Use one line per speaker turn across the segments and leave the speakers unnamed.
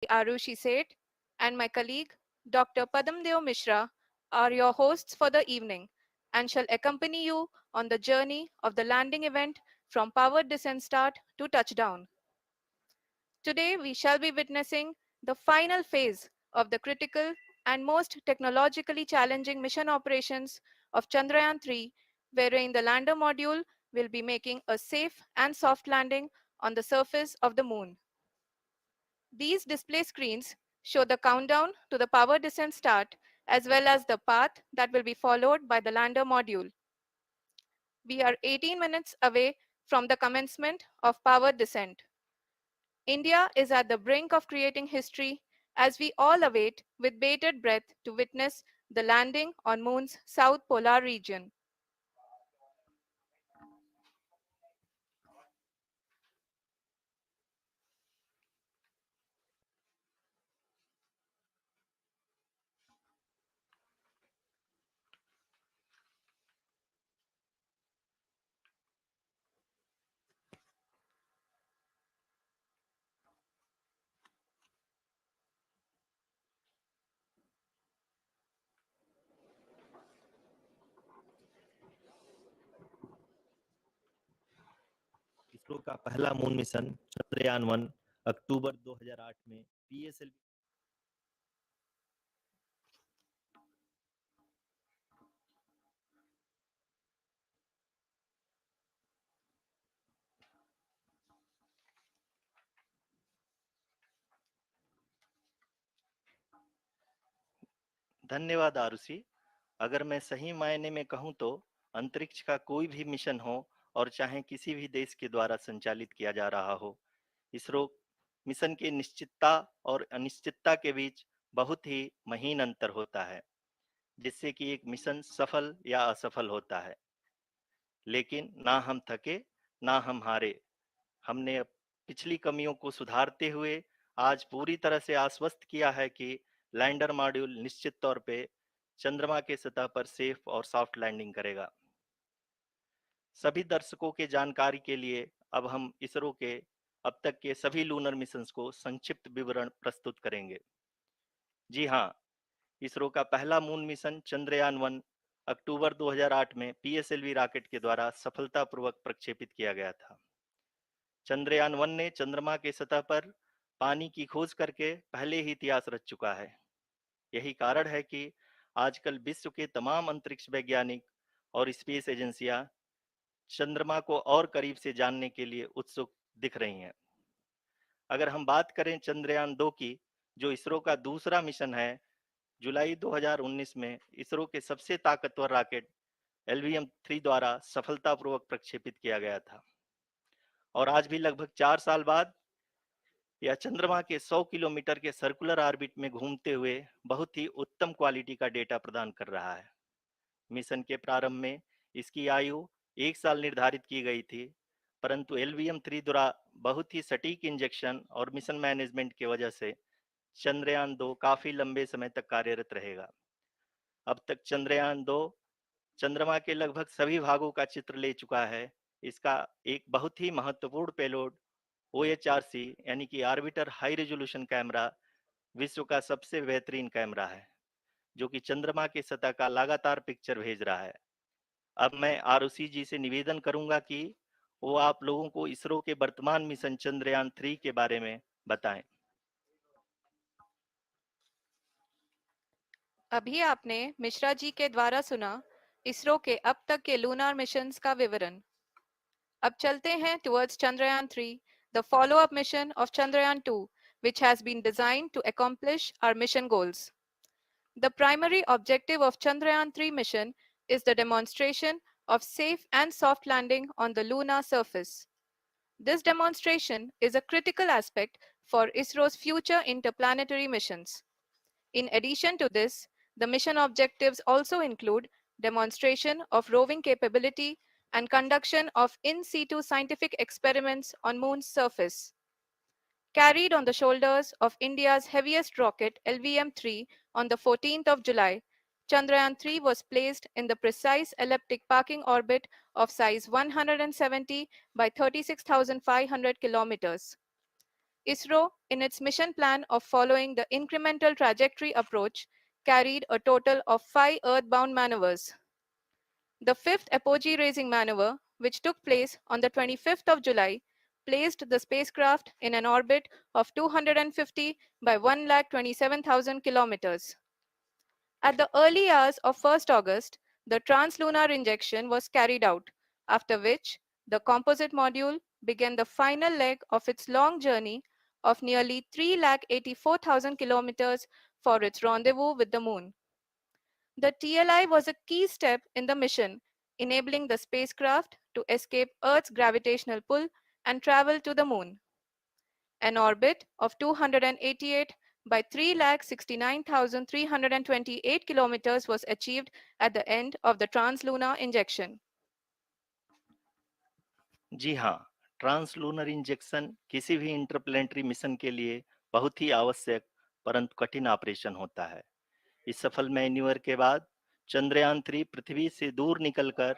Arushi Seth and my colleague Dr. Padamdeo Mishra are your hosts for the evening and shall accompany you on the journey of the landing event from powered descent start to touchdown. Today we shall be witnessing the final phase of the critical and most technologically challenging mission operations of Chandrayaan 3, wherein the lander module will be making a safe and soft landing on the surface of the moon. These display screens show the countdown to the power descent start as well as the path that will be followed by the lander module. We are 18 minutes away from the commencement of power descent. India is at the brink of creating history as we all await with bated breath to witness the landing on Moon's south polar region.
ISRO का पहला moon mission Chandrayaan 1 अक्टूबर 2008 में PSLV धन्यवाद आरुषि। अगर मैं सही मायने में कहूं तो अंतरिक्ष का कोई भी मिशन हो और चाहे किसी भी देश के द्वारा संचालित किया जा रहा हो, इसरो मिशन की निश्चितता और अनिश्चितता के बीच बहुत ही महीन अंतर होता है, जिससे कि एक मिशन सफल या असफल होता है। लेकिन ना हम थके ना हम हारे। हमने पिछली कमियों को सुधारते हुए आज पूरी तरह से आश्वस्त किया है कि लैंडर मॉड्यूल निश्चित तौर पे चंद्रमा के सतह पर सेफ और सॉफ्ट लैंडिंग करेगा। सभी दर्शकों के जानकारी के लिए अब हम इसरो के अब तक के सभी लूनर मिशंस को संक्षिप्त विवरण प्रस्तुत करेंगे। जी हाँ, इसरो का पहला मून मिशन चंद्रयान 1 अक्टूबर 2008 में पीएसएलवी रॉकेट के द्वारा सफलतापूर्वक प्रक्षेपित किया गया था। चंद्रयान 1 ने चंद्रमा के सतह पर पानी की खोज करके पहले ही इतिहास रच चुका है। यही कारण है कि आजकल विश्व के तमाम अंतरिक्ष वैज्ञानिक और स्पेस एजेंसियां चंद्रमा को और करीब से जानने के लिए उत्सुक दिख रही हैं। अगर हम बात करें चंद्रयान 2 की, जो इसरो का दूसरा मिशन है, जुलाई 2019 में इसरो के सबसे ताकतवर रॉकेट LVM-3 द्वारा सफलतापूर्वक प्रक्षेपित किया गया था और आज भी लगभग 4 साल बाद यह चंद्रमा के 100 किलोमीटर के सर्कुलर ऑर्बिट में घूमते हुए बहुत ही उत्तम क्वालिटी का डेटा प्रदान कर रहा है। मिशन के प्रारंभ में इसकी आयु 1 साल निर्धारित की गई थी, परंतु LVM-3 द्वारा बहुत ही सटीक इंजेक्शन और मिशन मैनेजमेंट की वजह से चंद्रयान 2 काफी लंबे समय तक कार्यरत रहेगा। अब तक चंद्रयान 2 चंद्रमा के लगभग सभी भागों का चित्र ले चुका है। इसका एक बहुत ही महत्वपूर्ण पेलोड OHRC यानी कि ऑर्बिटर हाई रेजोल्यूशन कैमरा विश्व का सबसे बेहतरीन कैमरा है, जो कि चंद्रमा की सतह का लगातार पिक्चर भेज रहा है। अब मैं आरुषि जी से निवेदन करूंगा कि वो आप लोगों को इसरो के वर्तमान मिशन चंद्रयान 3 के बारे में बताएं।
अभी आपने मिश्रा जी के द्वारा सुना इसरो के अब तक के लूनार मिशंस का विवरण। अब चलते हैं towards Chandrayaan 3, the follow-up mission of Chandrayaan 2, which has been designed to accomplish our mission goals. The primary objective of Chandrayaan 3 mission is the demonstration of safe and soft landing on the lunar surface. This demonstration is a critical aspect for ISRO's future interplanetary missions. In addition to this, the mission objectives also include demonstration of roving capability and conduction of in situ scientific experiments on Moon's surface. Carried on the shoulders of India's heaviest rocket LVM-3 on the 14th of July, Chandrayaan-3 was placed in the precise elliptic parking orbit of size 170 by 36,500 kilometers. ISRO, in its mission plan of following the incremental trajectory approach, carried a total of 5 earthbound maneuvers. The fifth apogee raising maneuver, which took place on the 25th of July, placed the spacecraft in an orbit of 250 by 1,27,000 kilometers. At the early hours of 1st August, the translunar injection was carried out, after which the composite module began the final leg of its long journey of nearly 3,84,000 kilometers for its rendezvous with the Moon. The TLI was a key step in the mission, enabling the spacecraft to escape Earth's gravitational pull and travel to the Moon. An orbit of 288 by 3,69,328 kilometers was achieved at the end of the translunar injection.
जी हाँ, translunar injection किसी भी interplanetary mission के लिए बहुत ही आवश्यक परंतु कठिन operation होता है। इस सफल मैन्यूवर के बाद चंद्रयान 3 पृथ्वी से दूर निकलकर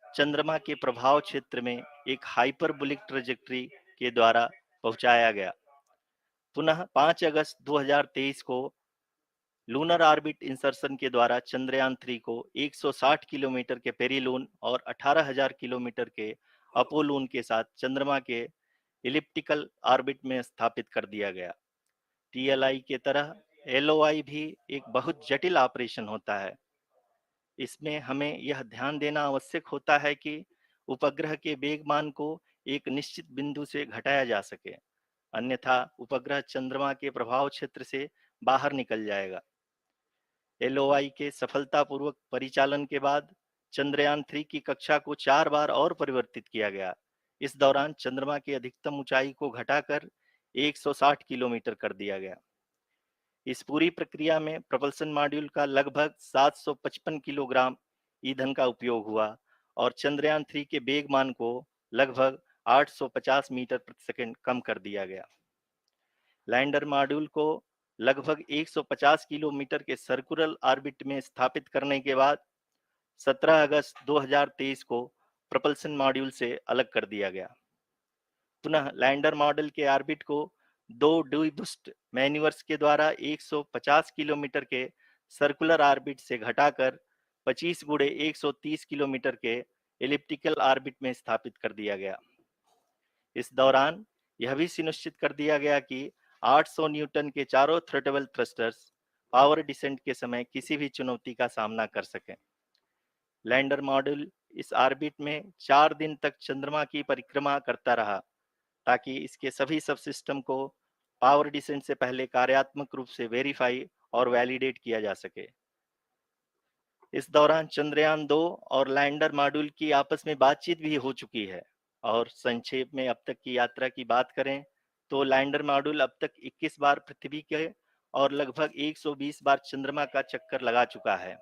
चंद्रमा के प्रभाव क्षेत्र में एक हाइपरबोलिक ट्रेजेक्टरी के द्वारा पहुंचाया गया। पुनः 5 अगस्त 2023 को लूनर ऑर्बिट इंसर्शन के द्वारा चंद्रयान 3 को 160 किलोमीटर के पेरीलून और 18,000 किलोमीटर के अपोलून के साथ चंद्रमा के इलिप्टिकल ऑर्बिट में स्थापित कर दिया गया। टीएलआई के तरह एलओआई भी एक बहुत जटिल ऑपरेशन होता है। इसमें हमें यह ध्यान देना आवश्यक होता है कि उपग्रह के वेगमान को एक निश्चित बिंदु से घटाया जा सके, अन्यथा उपग्रह चंद्रमा के प्रभाव क्षेत्र से बाहर निकल जाएगा। एलओआई के सफलतापूर्वक परिचालन के बाद चंद्रयान 3 की कक्षा को 4 बार और परिवर्तित किया गया। इस दौरान चंद्रमा की अधिकतम ऊंचाई को घटाकर 160 किलोमीटर कर दिया गया। इस पूरी प्रक्रिया में प्रपल्सन मॉड्यूल का लगभग 755 किलोग्राम ईंधन का उपयोग हुआ और चंद्रयान 3 के वेगमान को लगभग 850 मीटर प्रति सेकंड कम कर दिया गया। लैंडर मॉड्यूल को लगभग 150 किलोमीटर के सर्कुलर ऑर्बिट में स्थापित करने के बाद 17 अगस्त 2023 को प्रपल्सन मॉड्यूल से अलग कर दिया गया। पुनः लैंडर मॉडल के ऑर्बिट को 2 डीबूस्ट मैन्यूवर्स के द्वारा 150 किलोमीटर के सर्कुलर ऑर्बिट से घटाकर 25 गुणे 130 किलोमीटर के एलिप्टिकल ऑर्बिट में स्थापित कर दिया गया। इस दौरान यह भी सुनिश्चित कर दिया गया कि 800 न्यूटन के चारों थ्रोटेबल थ्रस्टर्स पावर डिसेंट के समय किसी भी चुनौती का सामना कर सकें। लैंडर मॉड्यूल इस ऑर्बिट में 4 दिन तक चंद्रमा की परिक्रमा करता रहा ताकि इसके सभी सब सिस्टम को पावर डिसेंट से पहले कार्यात्मक रूप से वेरीफाई और वैलिडेट किया जा सके। इस दौरान चंद्रयान 2 और लैंडर मॉड्यूल की आपस में बातचीत भी हो चुकी है। और संक्षेप में अब तक की यात्रा की बात करें तो लैंडर मॉड्यूल अब तक 21 बार पृथ्वी के और लगभग 120 बार चंद्रमा का चक्कर लगा चुका है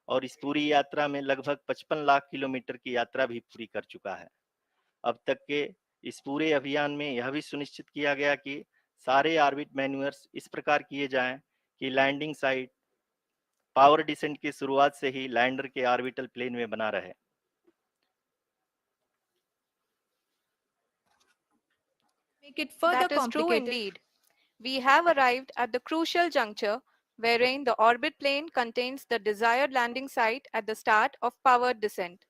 और इस पूरी यात्रा में लगभग 55 लाख किलोमीटर की यात्रा भी पूरी कर चुका है। अब तक के इस पूरे अभियान में यह भी सुनिश्चित किया गया कि सारे ऑर्बिट मैन्यूवर्स इस प्रकार किए जाएं कि लैंडिंग साइट पावर डिसेंट की शुरुआत से ही लैंडर के ऑर्बिटल प्लेन में बना रहे।
Make it further
That is true
complicated.
indeed. We have arrived at the crucial juncture wherein the orbit plane contains the desired landing site at the start of powered descent.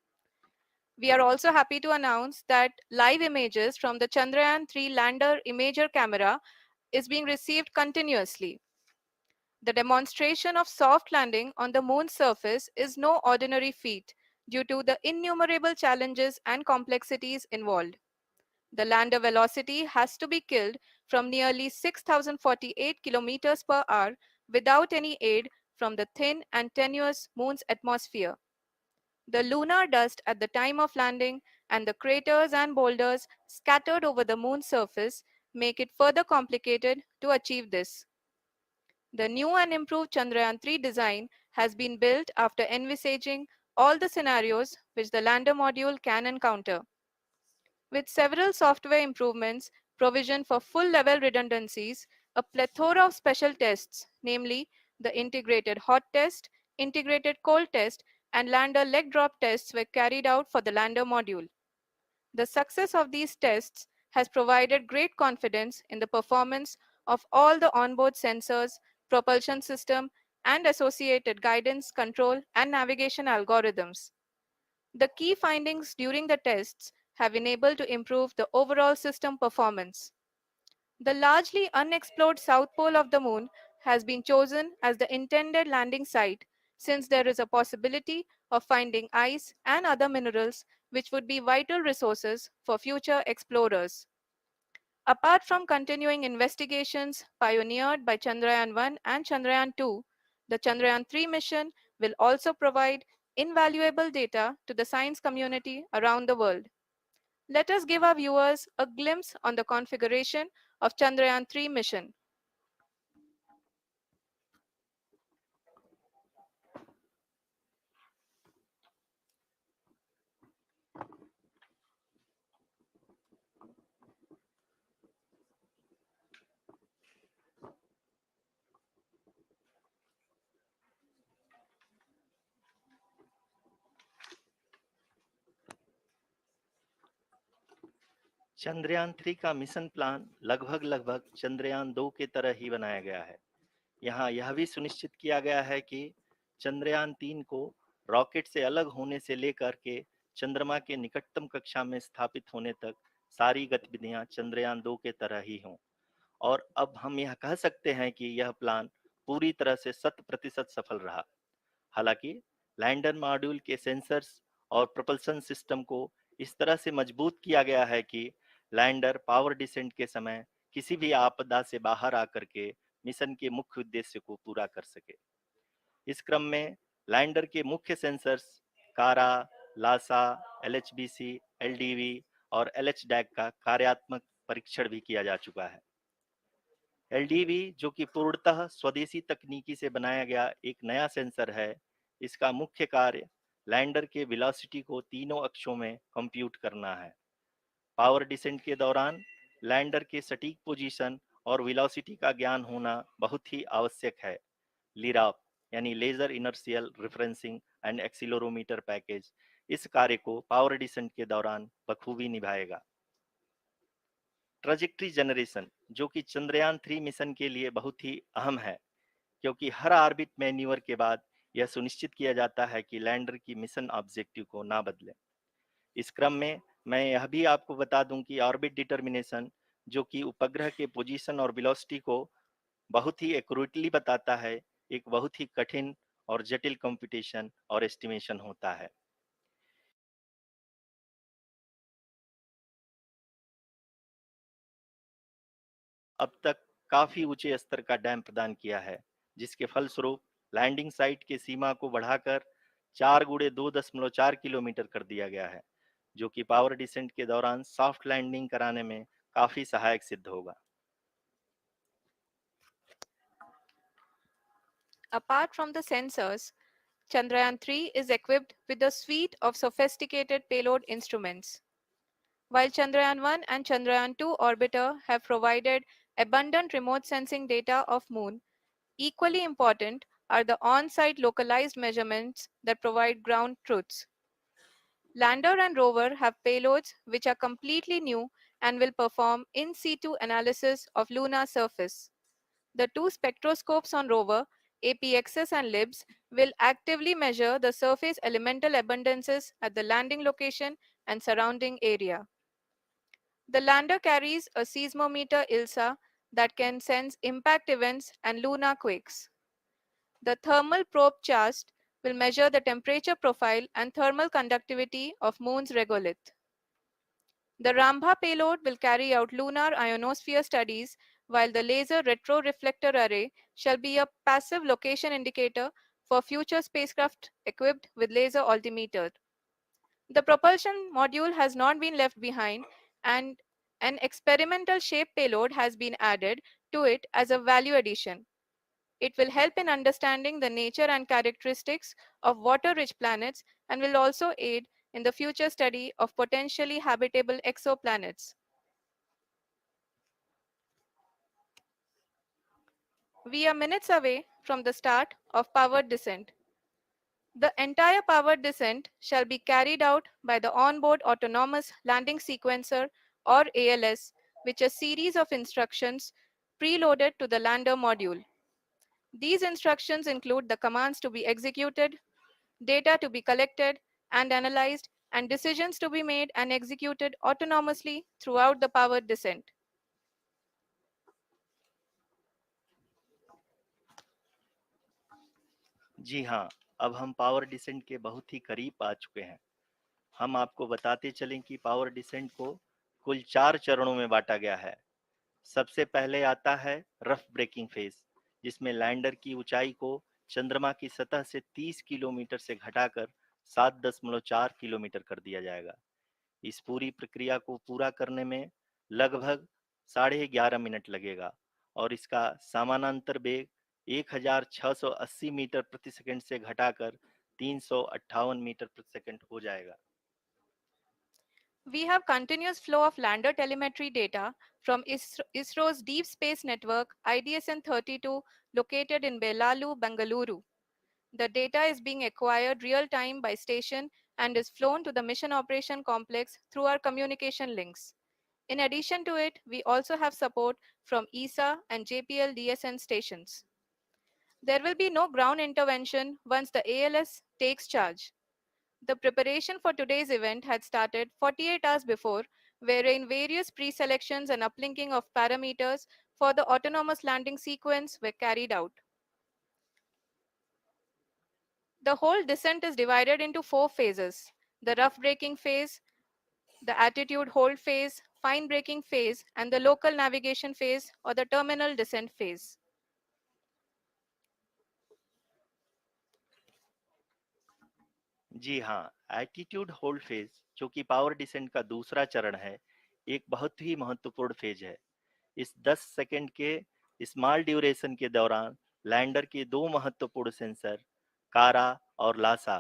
We are also happy to announce that live images from the Chandrayaan 3 lander imager camera is being received continuously. The demonstration of soft landing on the moon's surface is no ordinary feat due to the innumerable challenges and complexities involved. The lander velocity has to be killed from nearly 6,048 kilometers per hour without any aid from the thin and tenuous moon's atmosphere. The lunar dust at the time of landing and the craters and boulders scattered over the moon's surface make it further complicated to achieve this. The new and improved Chandrayaan 3 design has been built after envisaging all the scenarios which the lander module can encounter. With several software improvements, provision for full-level redundancies, a plethora of special tests, namely the integrated hot test, integrated cold test, and lander leg drop tests were carried out for the lander module. The success of these tests has provided great confidence in the performance of all the onboard sensors, propulsion system, and associated guidance, control, and navigation algorithms. The key findings during the tests have enabled to improve the overall system performance. The largely unexplored south pole of the moon has been chosen as the intended landing site since there is a possibility of finding ice and other minerals which would be vital resources for future explorers. Apart from continuing investigations pioneered by Chandrayaan 1 and Chandrayaan 2, the Chandrayaan 3 mission will also provide invaluable data to the science community around the world. Let us give our viewers a glimpse on the configuration of Chandrayaan 3 mission.
Chandrayaan 3 का mission plan लगभग चंद्रयान 2 की तरह ही बनाया गया है। यहाँ यह भी सुनिश्चित किया गया है कि चंद्रयान 3 को रॉकेट से अलग होने से लेकर के चंद्रमा के निकटतम कक्षा में स्थापित होने तक सारी गतिविधियां चंद्रयान 2 के तरह ही हों। और अब हम यह कह सकते हैं कि यह प्लान पूरी तरह से 100% सफल रहा। हालांकि लैंडर मॉड्यूल के सेंसर्स और प्रोपल्शन सिस्टम को इस तरह से मजबूत किया गया है कि लैंडर पावर डिसेंट के समय किसी भी आपदा से बाहर आकर के मिशन के मुख्य उद्देश्य को पूरा कर सके। इस क्रम में लैंडर के मुख्य सेंसर्स कारा, लासा, एलएचबीसी, एलडीवी और एलएचडैक का कार्यात्मक परीक्षण भी किया जा चुका है। एलडीवी, जो कि पूर्णतः स्वदेशी तकनीकी से बनाया गया एक नया सेंसर है, इसका मुख्य कार्य लैंडर के वेलोसिटी को तीनों अक्षों में कंप्यूट करना है। पावर डिसेंट के दौरान लैंडर के सटीक पोजीशन और वेलोसिटी का ज्ञान होना बहुत ही आवश्यक है। लिराप यानी laser inertial referencing and accelerometer package इस कार्य को पावर डिसेंट के दौरान बखूबी निभाएगा। ट्रजेक्ट्री जनरेशन, जो कि चंद्रयान 3 मिशन के लिए बहुत ही अहम है, क्योंकि हर ऑर्बिट मैन्यूवर के बाद यह सुनिश्चित किया जाता है कि लैंडर की मिशन ऑब्जेक्टिव को ना बदले। इस क्रम में मैं यह भी आपको बता दूं कि ऑर्बिट डिटर्मिनेशन, जो कि उपग्रह के पोजीशन और वेलोसिटी को बहुत ही एक्यूरेटली बताता है, एक बहुत ही कठिन और जटिल कंप्यूटेशन और एस्टिमेशन होता है। अब तक काफी ऊंचे स्तर का डैम प्रदान किया है, जिसके फलस्वरूप लैंडिंग साइट की सीमा को बढ़ाकर 4x2.4 किलोमीटर कर दिया गया है, जो कि पावर डिसेंट के दौरान सॉफ्ट लैंडिंग कराने में काफी सहायक सिद्ध होगा।
Apart from the sensors, Chandrayaan 3 is equipped with a suite of sophisticated payload instruments. While Chandrayaan 1 and Chandrayaan 2 orbiter have provided abundant remote sensing data of moon, equally important are the on-site localized measurements that provide ground truths. Lander and rover have payloads which are completely new and will perform in situ analysis of lunar surface. The two spectroscopes on rover, APXS and LIBS, will actively measure the surface elemental abundances at the landing location and surrounding area. The lander carries a seismometer ILSA that can sense impact events and lunar quakes. The thermal probe CHAST will measure the temperature profile and thermal conductivity of Moon's regolith. The Rambha payload will carry out lunar ionosphere studies, while the laser retroreflector array shall be a passive location indicator for future spacecraft equipped with laser altimeter. The propulsion module has not been left behind, and an experimental shape payload has been added to it as a value addition. It will help in understanding the nature and characteristics of water-rich planets and will also aid in the future study of potentially habitable exoplanets. We are minutes away from the start of powered descent. The entire powered descent shall be carried out by the onboard autonomous landing sequencer or ALS, which is a series of instructions preloaded to the lander module. These instructions include the commands to be executed, data to be collected and analyzed, and decisions to be made and executed autonomously throughout the powered descent.
जी हाँ, अब हम power descent के बहुत ही करीब आ चुके हैं। हम आपको बताते चलें कि पावर डिसेंट को कुल 4 चरणों में बांटा गया है। सबसे पहले आता है रफ ब्रेकिंग फेज, जिसमें लैंडर की ऊंचाई को चंद्रमा की सतह से 30 किलोमीटर से घटाकर 7.4 किलोमीटर कर दिया जाएगा। इस पूरी प्रक्रिया को पूरा करने में लगभग 11.5 मिनट लगेगा और इसका समानांतर वेग 1680 मीटर प्रति सेकंड से घटाकर 358 मीटर प्रति सेकंड हो जाएगा।
We have continuous flow of lander telemetry data from ISRO's Deep Space Network IDSN-32 located in Belalu, Bengaluru. The data is being acquired real time by station and is flown to the Mission Operation Complex through our communication links. In addition to it, we also have support from ESA and JPL DSN stations. There will be no ground intervention once the ALS takes charge. The preparation for today's event had started 48 hours before, wherein various pre-selections and uplinking of parameters for the autonomous landing sequence were carried out. The whole descent is divided into 4 phases: the rough braking phase, the attitude hold phase, fine braking phase, and the local navigation phase or the terminal descent phase.
जी हाँ, attitude hold phase, जो कि power descent का दूसरा चरण है, एक बहुत ही महत्वपूर्ण फेज है। इस 10 सेकंड के स्मॉल ड्यूरेशन के दौरान लैंडर के दो महत्वपूर्ण सेंसर कारा और लासा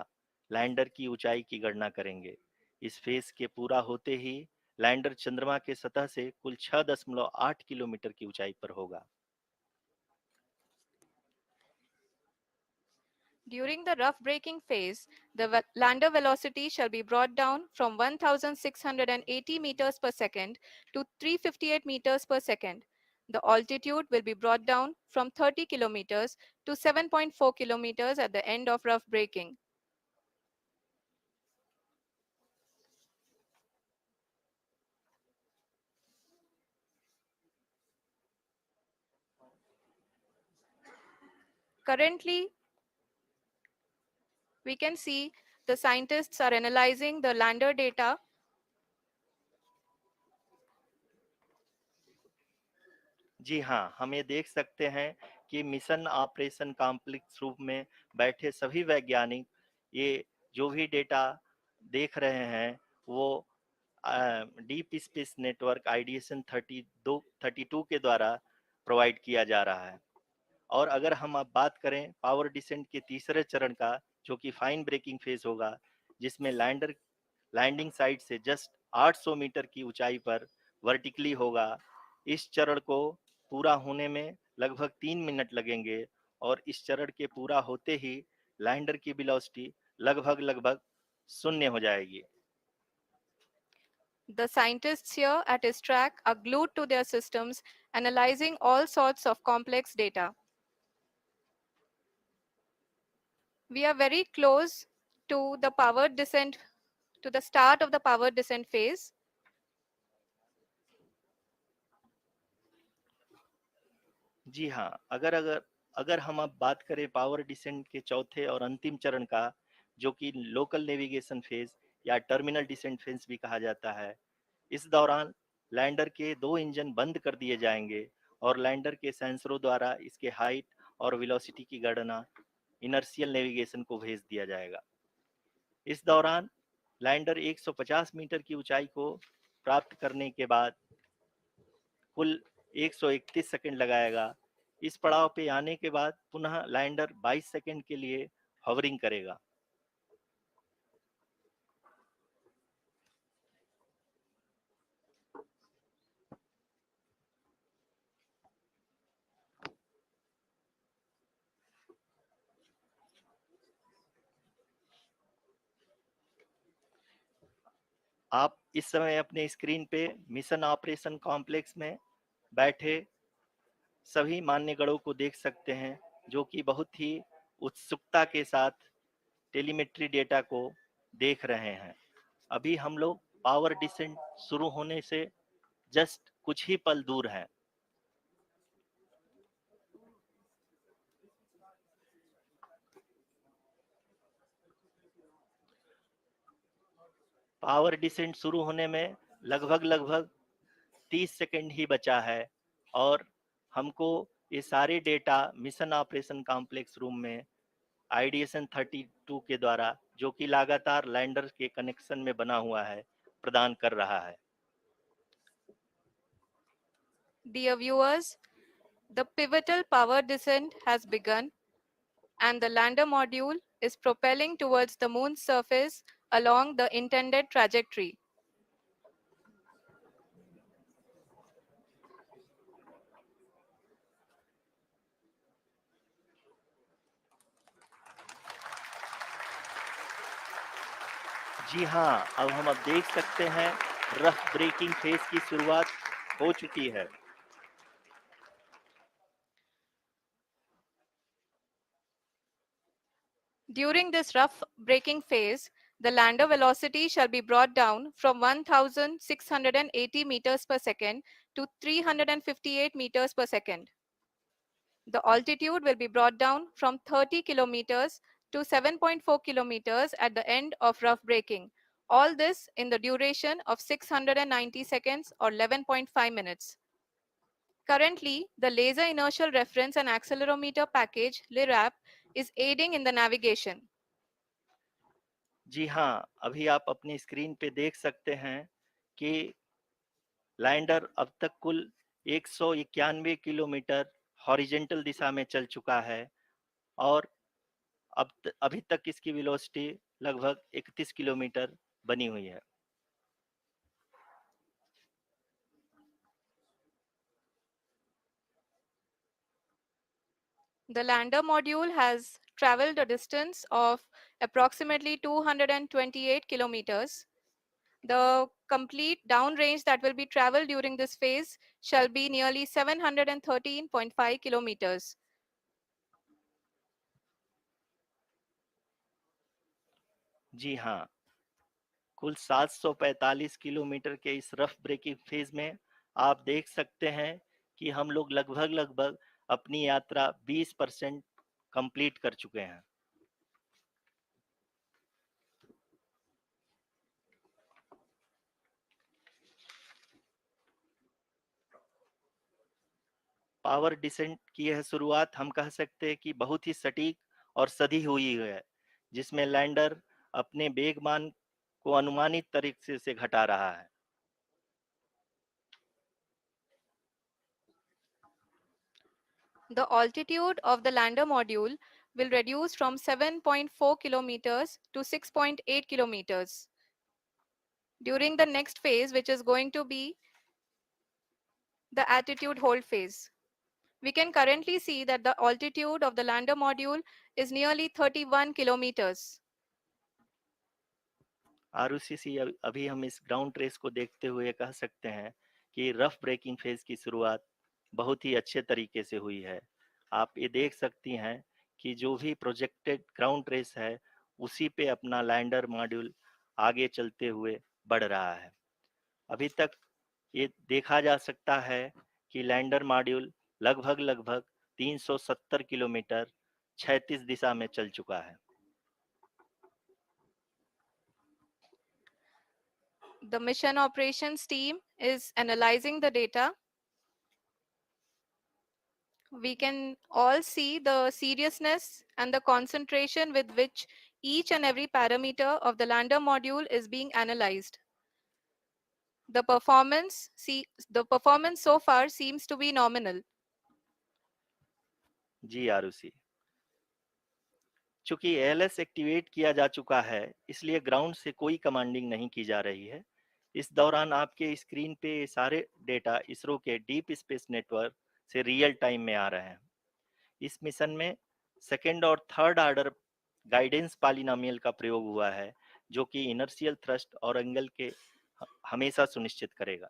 लैंडर की ऊंचाई की गणना करेंगे। इस फेज के पूरा होते ही लैंडर चंद्रमा के सतह से कुल 6.8 किलोमीटर की ऊंचाई पर होगा।
During the rough braking phase, the lander velocity shall be brought down from 1680 meters per second to 358 meters per second. The altitude will be brought down from 30 kilometers to 7.4 kilometers at the end of rough braking. Currently, we can see the scientists are analyzing the lander data.
जी हाँ, हम ये देख सकते हैं कि mission operation complex रूप में बैठे सभी वैज्ञानिक ये जो भी डेटा देख रहे हैं वो डीप स्पेस नेटवर्क आईडीएसएन 32 के द्वारा प्रोवाइड किया जा रहा है। और अगर हम अब बात करें पावर डिसेंट के तीसरे चरण का, जो कि फाइन ब्रेकिंग फेज होगा, जिसमें लैंडर लैंडिंग साइट से जस्ट 800 मीटर की ऊंचाई पर वर्टिकली होगा। इस चरण को पूरा होने में लगभग 3 मिनट लगेंगे और इस चरण के पूरा होते ही लैंडर की वेलोसिटी लगभग शून्य हो जाएगी।
The scientists here at ISTRAC are glued to their systems, analyzing all sorts of complex data. We are very close to the powered descent, to the start of the powered descent phase.
जी हाँ, अगर अगर अगर हम अब बात करें power descent के चौथे और अंतिम चरण का, जो कि लोकल नेविगेशन फेज या टर्मिनल डिसेंट फेज भी कहा जाता है, इस दौरान लैंडर के दो इंजन बंद कर दिए जाएंगे और लैंडर के सेंसरों द्वारा इसके हाइट और वेलोसिटी की गणना इनर्शियल नेविगेशन को भेज दिया जाएगा। इस दौरान लैंडर 150 मीटर की ऊंचाई को प्राप्त करने के बाद कुल 131 सेकंड लगाएगा। इस पड़ाव पे आने के बाद पुनः लैंडर 22 सेकंड के लिए हवरिंग करेगा। आप इस समय अपने स्क्रीन पे मिशन ऑपरेशन कॉम्प्लेक्स में बैठे सभी मान्यगणों को देख सकते हैं, जो कि बहुत ही उत्सुकता के साथ टेलीमेट्री डेटा को देख रहे हैं। अभी हम लोग पावर डिसेंट शुरू होने से जस्ट कुछ ही पल दूर हैं। पावर डिसेंट शुरू होने में लगभग 30 सेकंड ही बचा है और हमको ये सारे data mission operation complex room में आईडीएसएन 32 के द्वारा, जो कि लगातार लैंडर के कनेक्शन में बना हुआ है, प्रदान कर रहा है।
Dear viewers, the pivotal power descent has begun and the lander module is propelling towards the moon's surface along the intended trajectory.
जी हाँ, अब देख सकते हैं रफ ब्रेकिंग फेज की शुरुआत हो चुकी है।
During this rough braking phase, the lander velocity shall be brought down from 1680 meters per second to 358 meters per second. The altitude will be brought down from 30 kilometers to 7.4 kilometers at the end of rough braking. All this in the duration of 690 seconds or 11.5 minutes. Currently, the Laser Inertial Reference and Accelerometer package (LIRAP) is aiding in the navigation.
जी हाँ, अभी आप अपनी screen पे देख सकते हैं कि lander अब तक कुल 191 किलोमीटर हॉरिजेंटल दिशा में चल चुका है और अभी तक इसकी वेलोसिटी लगभग 31 किलोमीटर बनी हुई है।
The lander module has traveled a distance of approximately 228 kilometers. The complete downrange that will be traveled during this phase shall be nearly 713.5 kilometers.
जी हाँ, कुल 745 किलोमीटर के इस रफ ब्रेकिंग फेज में आप देख सकते हैं कि हम लोग लगभग अपनी यात्रा 20% कंप्लीट कर चुके हैं। पावर डिसेंट की यह शुरुआत हम कह सकते हैं कि बहुत ही सटीक और सधी हुई है, जिसमें लैंडर अपने वेगमान को अनुमानित तरीके से घटा रहा है।
The altitude of the lander module will reduce from 7.4 kilometers to 6.8 kilometers. During the next phase, which is going to be the attitude hold phase. We can currently see that the altitude of the lander module is nearly 31 kilometers.
आरयूसीसी अभी हम इस ground trace को देखते हुए कह सकते हैं कि रफ ब्रेकिंग फेज की शुरुआत बहुत ही अच्छे तरीके से हुई है। आप ये देख सकती हैं कि जो भी प्रोजेक्टेड ग्राउंड ट्रेस है, उसी पे अपना लैंडर मॉड्यूल आगे चलते हुए बढ़ रहा है। अभी तक ये देखा जा सकता है कि लैंडर मॉड्यूल लगभग 370 किलोमीटर क्षैतिज दिशा में चल चुका है।
The mission operations team is analyzing the data. We can all see the seriousness and the concentration with which each and every parameter of the lander module is being analyzed. The performance so far seems to be nominal.
जी आरुषि, चूंकि ALS activate किया जा चुका है, इसलिए ground से कोई commanding नहीं की जा रही है। इस दौरान आपके स्क्रीन पे ये सारे डेटा इसरो के डीप स्पेस नेटवर्क से रियल टाइम में आ रहे हैं। इस मिशन में सेकेंड और थर्ड ऑर्डर गाइडेंस पॉलिनोमियल का प्रयोग हुआ है, जो कि इनर्शियल थ्रस्ट और एंगल के हमेशा सुनिश्चित करेगा।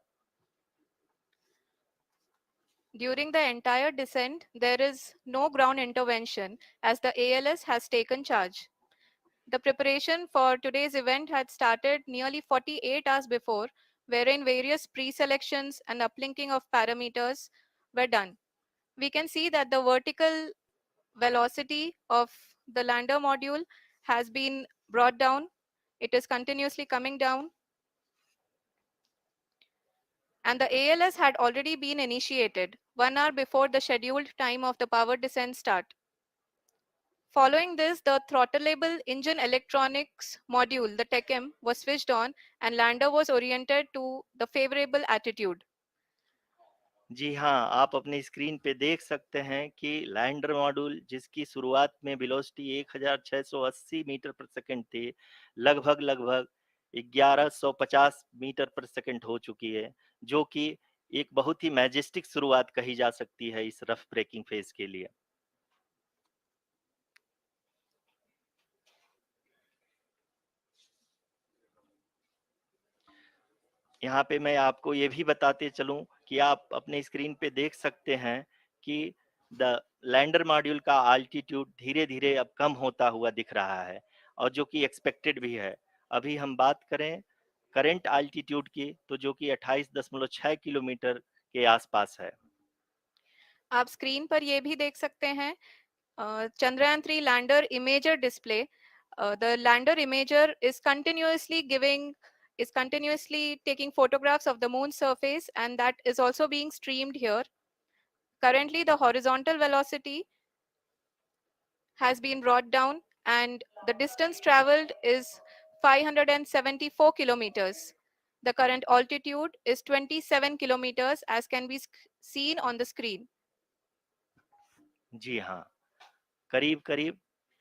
During the entire descent, there is no ground intervention as the ALS has taken charge. The preparation for today's event had started nearly 48 hours before, wherein various pre-selections and uplinking of parameters were done. We can see that the vertical velocity of the lander module has been brought down. It is continuously coming down. And the ALS had already been initiated 1 hour before the scheduled time of the power descent start. Following this, the throttleable engine electronics module, the TECM, was switched on and lander was oriented to the favorable attitude.
जी हाँ, आप अपने screen पे देख सकते हैं कि lander module जिसकी शुरुआत में वेलोसिटी 1680 मीटर पर सेकंड थी, लगभग 1150 मीटर पर सेकंड हो चुकी है, जो कि एक बहुत ही मैजेस्टिक शुरुआत कही जा सकती है इस रफ ब्रेकिंग फेज के लिए। यहाँ पे मैं आपको ये भी बताते चलूं कि आप अपने स्क्रीन पे देख सकते हैं कि द लैंडर मॉड्यूल का अल्टीट्यूड धीरे-धीरे अब कम होता हुआ दिख रहा है और जो कि एक्सपेक्टेड भी है। अभी हम बात करें करंट अल्टीट्यूड की तो जो कि 28.6 किलोमीटर के आसपास है।
आप स्क्रीन पर ये भी देख सकते हैं Chandrayaan 3 lander imager display. The lander imager is continuously taking photographs of the moon's surface, and that is also being streamed here. Currently, the horizontal velocity has been brought down and the distance traveled is 574 kilometers. The current altitude is 27 kilometers as can be seen on the screen.
जी हाँ, करीब-करीब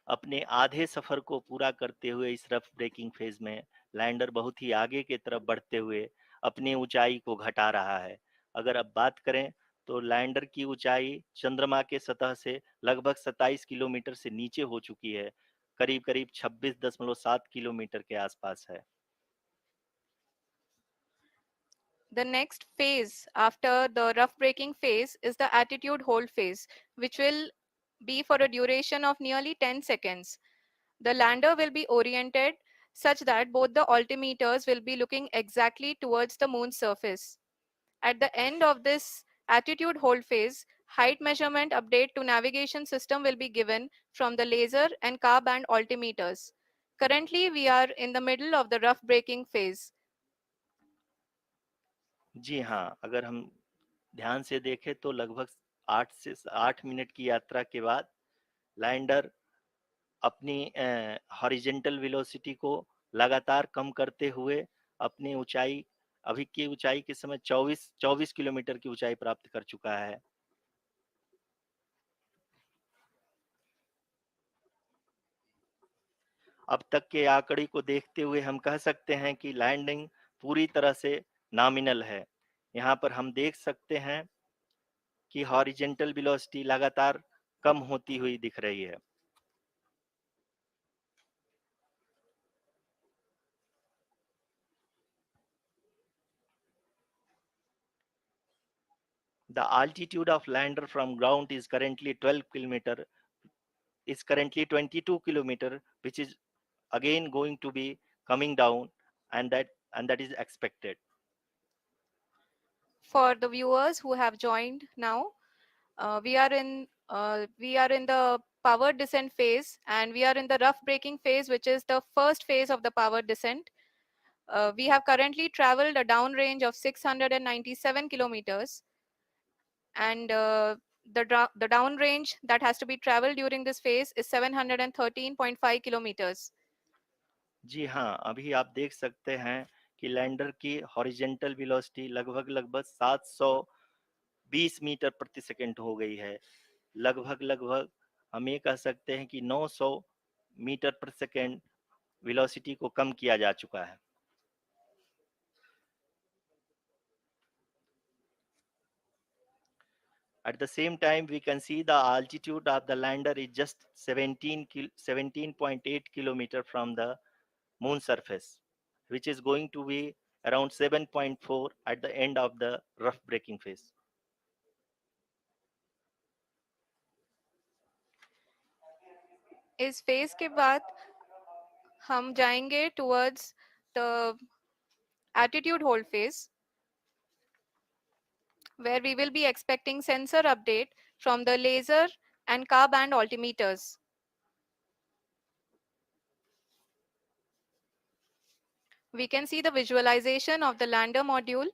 अपने आधे सफर को पूरा करते हुए इस rough breaking phase में लैंडर बहुत ही आगे की तरफ बढ़ते हुए अपनी ऊंचाई को घटा रहा है। अगर अब बात करें तो लैंडर की ऊंचाई चंद्रमा के सतह से लगभग 27 किलोमीटर से नीचे हो चुकी है, करीब-करीब 26.7 किलोमीटर के आसपास है।
The next phase after the rough braking phase is the attitude hold phase, which will be for a duration of nearly 10 seconds. The lander will be oriented such that both the altimeters will be looking exactly towards the moon's surface. At the end of this attitude hold phase, height measurement update to navigation system will be given from the laser and car band altimeters. Currently, we are in the middle of the rough braking phase.
जी हाँ, अगर हम ध्यान से देखें तो लगभग 8 से 8 minute की यात्रा के बाद लैंडर अपनी हॉरिजेंटल वेलोसिटी को लगातार कम करते हुए अपनी ऊंचाई अभी की ऊंचाई के समय 24 किलोमीटर की ऊंचाई प्राप्त कर चुका है। अब तक के आंकड़े को देखते हुए हम कह सकते हैं कि लैंडिंग पूरी तरह से नॉमिनल है। यहाँ पर हम देख सकते हैं कि हॉरिजेंटल वेलोसिटी लगातार कम होती हुई दिख रही है। The altitude of lander from ground is currently 12 kilometer is currently 22 kilometer, which is again going to be coming down, and that is expected.
For the viewers who have joined now, we are in the power descent phase and we are in the rough braking phase, which is the first phase of the power descent. We have currently traveled a downrange of 697 kilometers, and the downrange that has to be traveled during this phase is 713.5 kilometers.
जी हाँ, अभी आप देख सकते हैं कि lander की horizontal velocity लगभग 720 metre प्रति सेकंड हो गई है। लगभग हम ये कह सकते हैं कि 900 मीटर प्रति सेकंड वेलोसिटी को कम किया जा चुका है। At the same time, we can see the altitude of the lander is just 17.8 kilometer from the moon surface, which is going to be around 7.4 at the end of the rough braking phase.
इस phase के बाद हम जाएंगे towards the attitude hold phase, where we will be expecting sensor update from the laser and car band altimeters. We can see the visualization of the lander module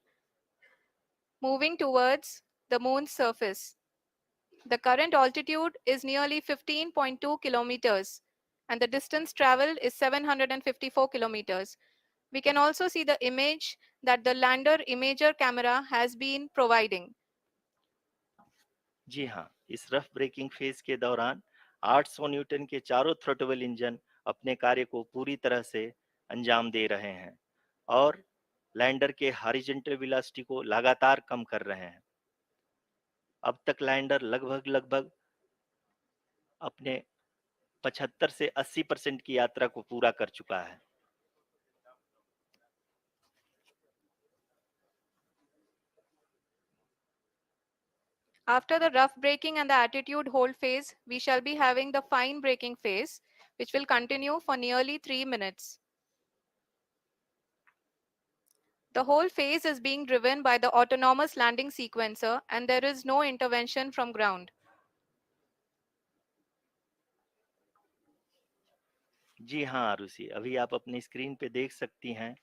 moving towards the moon's surface. The current altitude is nearly 15.2 kilometers and the distance traveled is 754 kilometers. We can also see the image that the lander imager camera has been providing.
जी हाँ, इस rough breaking phase के दौरान 800 Newton के चारों throttle engine अपने कार्य को पूरी तरह से अंजाम दे रहे हैं और लैंडर के हॉरिजॉन्टल वेलोसिटी को लगातार कम कर रहे हैं। अब तक लैंडर लगभग अपने 75 से 80% की यात्रा को पूरा कर चुका है।
After the rough braking and the attitude hold phase, we shall be having the fine braking phase, which will continue for nearly 3 minutes. The whole phase is being driven by the autonomous landing sequencer and there is no intervention from ground.
जी हाँ आरुषि, अभी आप अपनी screen पे देख सकती हैं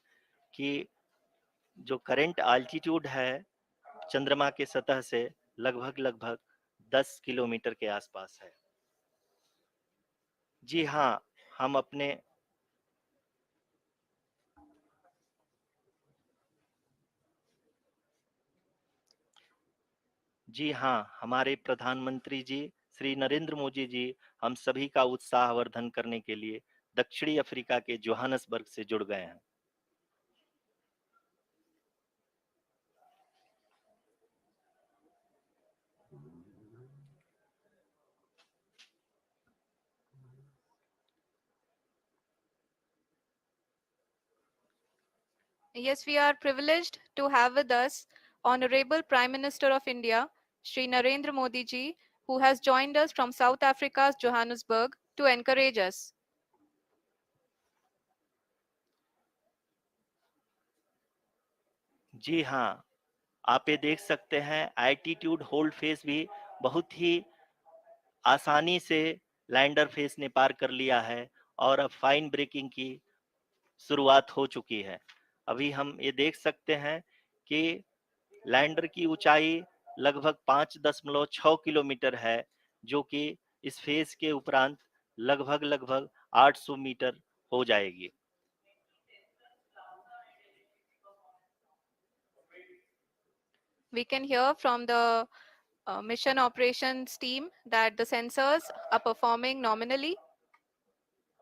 कि जो करंट आल्टीट्यूड है चंद्रमा के सतह से लगभग 10 किलोमीटर के आसपास है। जी हाँ, हम अपने जी हाँ, हमारे प्रधानमंत्री जी श्री नरेंद्र मोदी जी हम सभी का उत्साहवर्धन करने के लिए दक्षिणी अफ्रीका के जोहानसबर्ग से जुड़ गए हैं।
Yes, we are privileged to have with us Honorable Prime Minister of India, Shri Narendra Modi ji, who has joined us from South Africa's Johannesburg to encourage us.
जी हाँ, आप ये देख सकते हैं एल्टीट्यूड होल्ड फेज भी बहुत ही आसानी से लैंडर फेज ने पार कर लिया है और अब फाइन ब्रेकिंग की शुरुआत हो चुकी है। अभी हम ये देख सकते हैं कि लैंडर की ऊंचाई लगभग 5.6 किलोमीटर है, जो कि इस फेज के उपरांत लगभग 800 मीटर हो जाएगी।
We can hear from the mission operations team that the sensors are performing nominally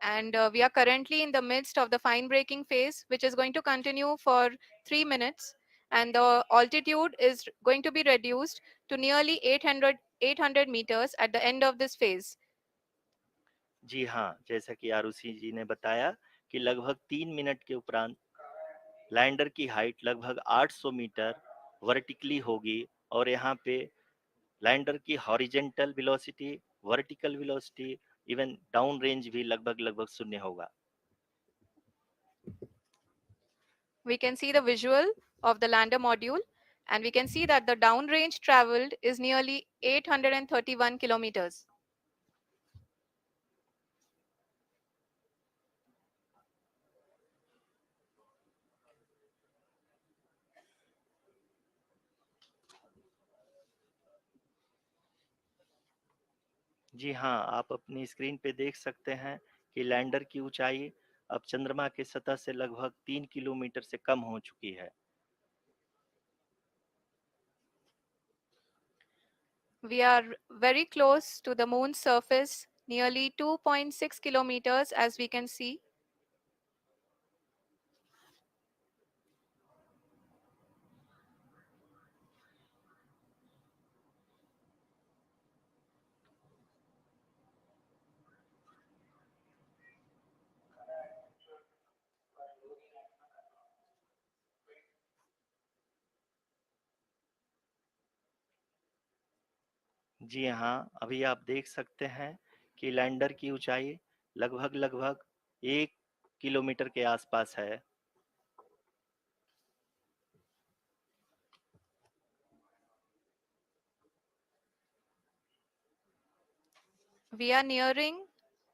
and we are currently in the midst of the fine braking phase, which is going to continue for 3 minutes and the altitude is going to be reduced to nearly 800 meters at the end of this phase.
जी हाँ, जैसा कि आरुषि जी ने बताया कि लगभग 3 minute के उपरांत lander की हाइट लगभग 800 मीटर वर्टिकली होगी और यहाँ पे लैंडर की horizontal velocity, vertical velocity, even down range भी लगभग शून्य होगा।
We can see the visual of the lander module and we can see that the downrange traveled is nearly 831 kilometers.
जी हाँ, आप अपनी स्क्रीन पे देख सकते हैं कि लैंडर की ऊंचाई अब चंद्रमा के सतह से लगभग 3 किलोमीटर से कम हो चुकी है।
We are very close to the moon's surface, nearly 2.6 kilometers as we can see.
जी हाँ, अभी आप देख सकते हैं कि लैंडर की ऊंचाई लगभग 1 किलोमीटर के आसपास है।
We are nearing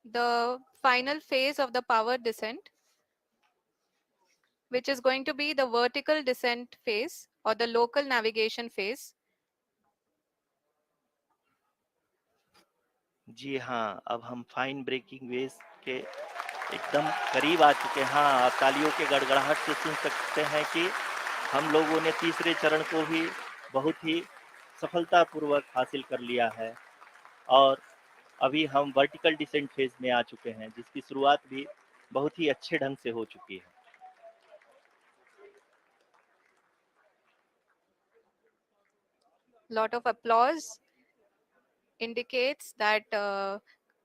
the final phase of the power descent, which is going to be the vertical descent phase or the local navigation phase.
जी हाँ, अब हम फाइन ब्रेकिंग वेव्स के एकदम करीब आ चुके हैं। हाँ, आप तालियों के गड़गड़ाहट से सुन सकते हैं कि हम लोगों ने तीसरे चरण को भी बहुत ही सफलतापूर्वक हासिल कर लिया है और अभी हम वर्टिकल डिसेंट फेज में आ चुके हैं, जिसकी शुरुआत भी बहुत ही अच्छे ढंग से हो चुकी है।
Lot of applause indicates that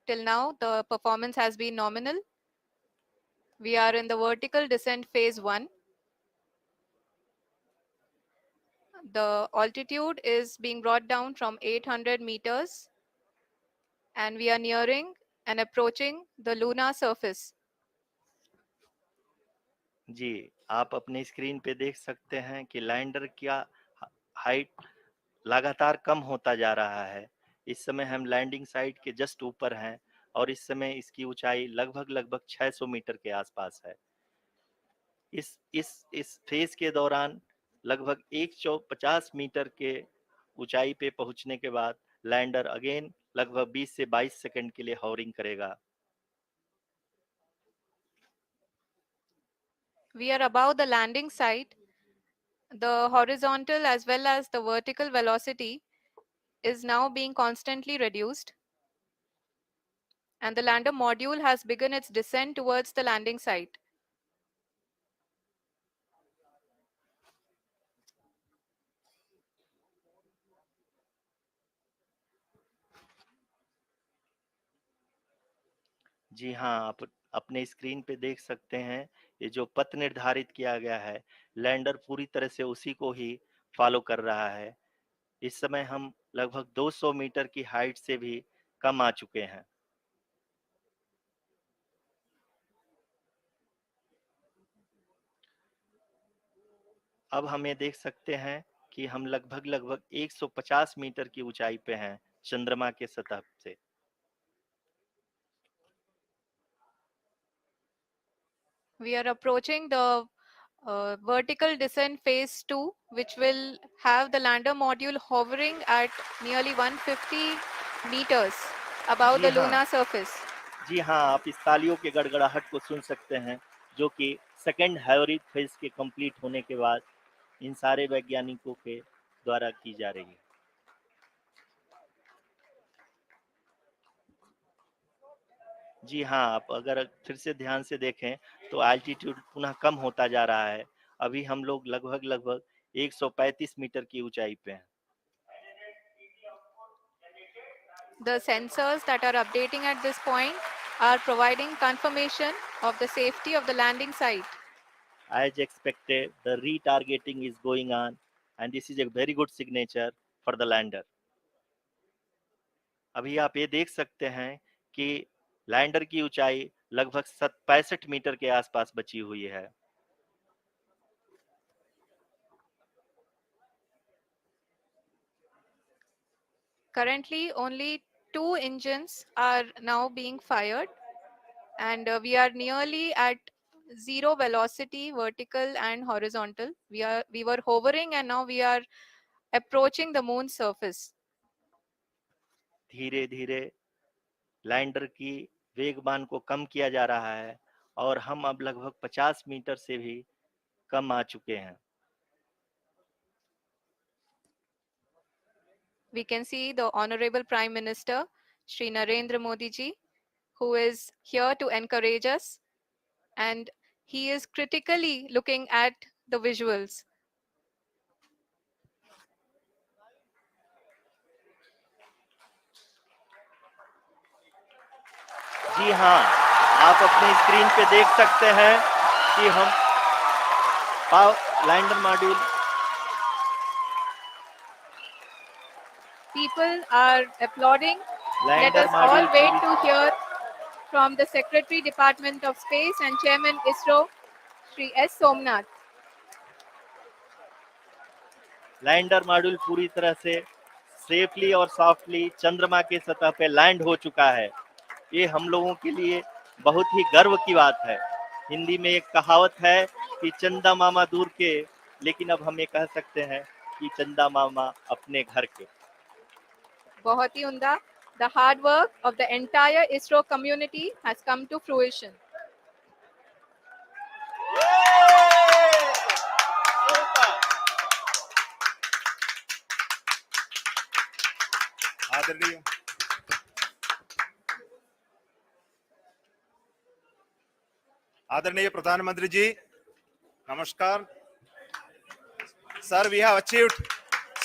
till now the performance has been nominal. We are in the vertical descent phase 1. The altitude is being brought down from 800 meters and we are nearing and approaching the lunar surface.
जी, आप अपने screen पे देख सकते हैं कि lander का height लगातार कम होता जा रहा है। इस समय हम लैंडिंग साइट के जस्ट ऊपर हैं और इस समय इसकी ऊंचाई लगभग 600 मीटर के आसपास है। इस फेज के दौरान लगभग 150 मीटर के ऊंचाई पे पहुंचने के बाद लैंडर अगेन लगभग 20 से 22 सेकंड के लिए हॉवरिंग करेगा।
We are above the landing site. The horizontal as well as the vertical velocity is now being constantly reduced. And the lander module has begun its descent towards the landing site.
जी हाँ, आप अपने screen पे देख सकते हैं, ये जो पथ निर्धारित किया गया है, लैंडर पूरी तरह से उसी को ही फॉलो कर रहा है। इस समय हम लगभग 200 मीटर की हाइट से भी कम आ चुके हैं। अब हम ये देख सकते हैं कि हम लगभग 150 मीटर की ऊंचाई पे हैं चंद्रमा के सतह से।
We are approaching the vertical descent phase 2, which will have the lander module hovering at nearly 150 meters above
ji
the
हाँ,
lunar surface.
जी हाँ, आप इस तालियों के गड़गड़ाहट को सुन सकते हैं, जो कि सेकंड हाइब्रिड फेज के कंप्लीट होने के बाद इन सारे वैज्ञानिकों के द्वारा की जा रही है। जी हाँ, आप अगर फिर से ध्यान से देखें तो एल्टीट्यूड पुनः कम होता जा रहा है। अभी हम लोग लगभग 135 मीटर की ऊंचाई पे हैं।
The sensors that are updating at this point are providing confirmation of the safety of the landing site.
As expected, the retargeting is going on and this is a very good signature for the lander. अभी आप ये देख सकते हैं कि lander की ऊंचाई लगभग 65 मीटर के आसपास बची हुई है।
Currently, only 2 engines are now being fired, and we are nearly at zero velocity, vertical and horizontal. We were hovering, and now we are approaching the moon's surface.
धीरे धीरे लैंडर की वेगमान को कम किया जा रहा है और हम अब लगभग 50 मीटर से भी कम आ चुके हैं।
We can see the Honorable Prime Minister, Shri Narendra Modi ji, who is here to encourage us, and he is critically looking at the visuals.
जी हाँ, आप अपने स्क्रीन पे देख सकते हैं कि हम lander module
people are applauding. Let
lander
us all
module
wait
पूरी
to hear from the Secretary Department of Space and Chairman ISRO, Shri S. Somnath.
Lander module पूरी तरह से सेफली और सॉफ्टली चंद्रमा के सतह पे लैंड हो चुका है। ये हम लोगों के लिए बहुत ही गर्व की बात है। हिंदी में एक कहावत है कि चंदा मामा दूर के, लेकिन अब हम ये कह सकते हैं कि चंदा मामा अपने घर के।
बहुत ही उम्दा. The hard work of the entire ISRO community has come to fruition.
आदरणीय आदरणीय प्रधानमंत्री जी, नमस्कार sir. We have achieved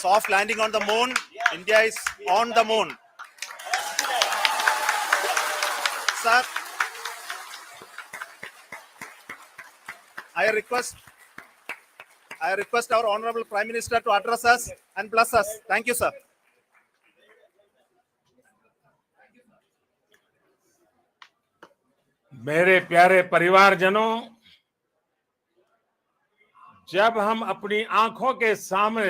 soft landing on the moon. India is on the moon. Sir, I request our honorable Prime Minister to address us and bless us. Thank you, sir.
मेरे प्यारे परिवारजनों, जब हम अपनी आंखों के सामने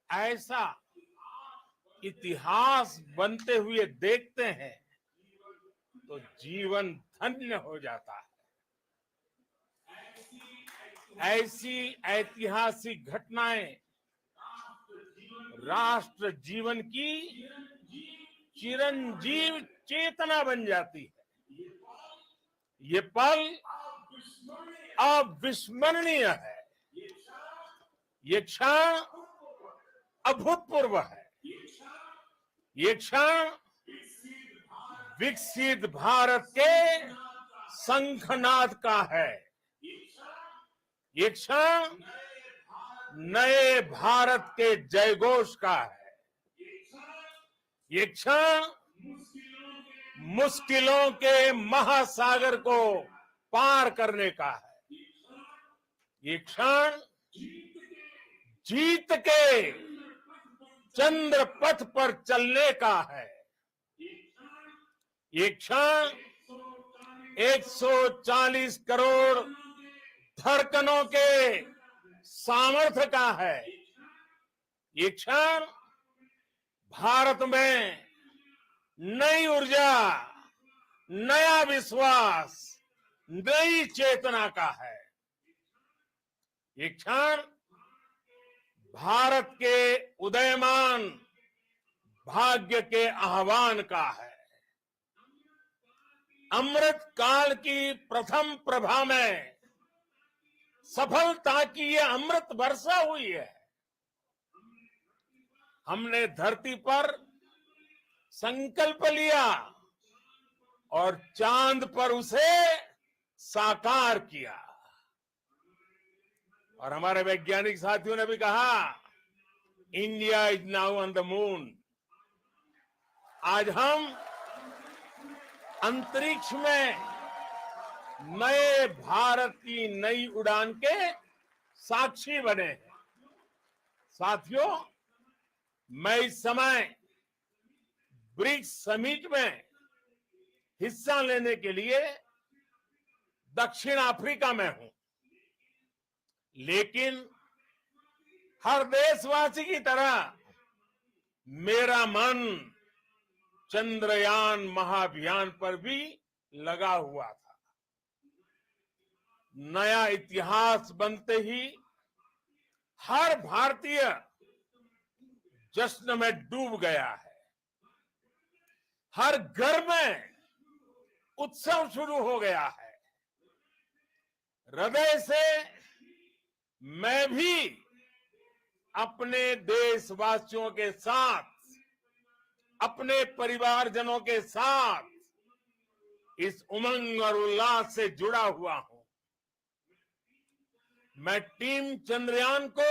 ऐसा इतिहास बनते हुए देखते हैं तो जीवन धन्य हो जाता है। ऐसी ऐतिहासिक घटनाएं राष्ट्र जीवन की चिरंजीव चेतना बन जाती है। ये पल अविस्मरणीय है। ये क्षण अभूतपूर्व है। ये क्षण विकसित भारत के शंखनाद का है। ये क्षण नए भारत के जयघोष का है। ये क्षण मुश्किलों के महासागर को पार करने का है। ये क्षण जीत के चंद्र पथ पर चलने का है। ये क्षण 140 करोड़ धड़कनों के सामर्थ्य का है। ये क्षण भारत में नई ऊर्जा, नया विश्वास, नई चेतना का है। ये क्षण भारत के उदयमान भाग्य के आह्वान का है। अमृत काल की प्रथम प्रभा में सफलता की ये अमृत वर्षा हुई है। हमने धरती पर संकल्प लिया और चांद पर उसे साकार किया। और हमारे वैज्ञानिक साथियों ने भी कहा, India is now on the moon. आज हम अंतरिक्ष में नए भारत की नई उड़ान के साक्षी बने हैं। साथियों, मैं इस समय ब्रिक्स समिट में हिस्सा लेने के लिए दक्षिण अफ्रीका में हूं, लेकिन हर देशवासी की तरह मेरा मन चंद्रयान महाअभियान पर भी लगा हुआ था। नया इतिहास बनते ही हर भारतीय जश्न में डूब गया है। हर घर में उत्सव शुरू हो गया है। हृदय से मैं भी अपने देशवासियों के साथ, अपने परिवारजनों के साथ इस उमंग और उल्लास से जुड़ा हुआ हूं। मैं टीम चंद्रयान को,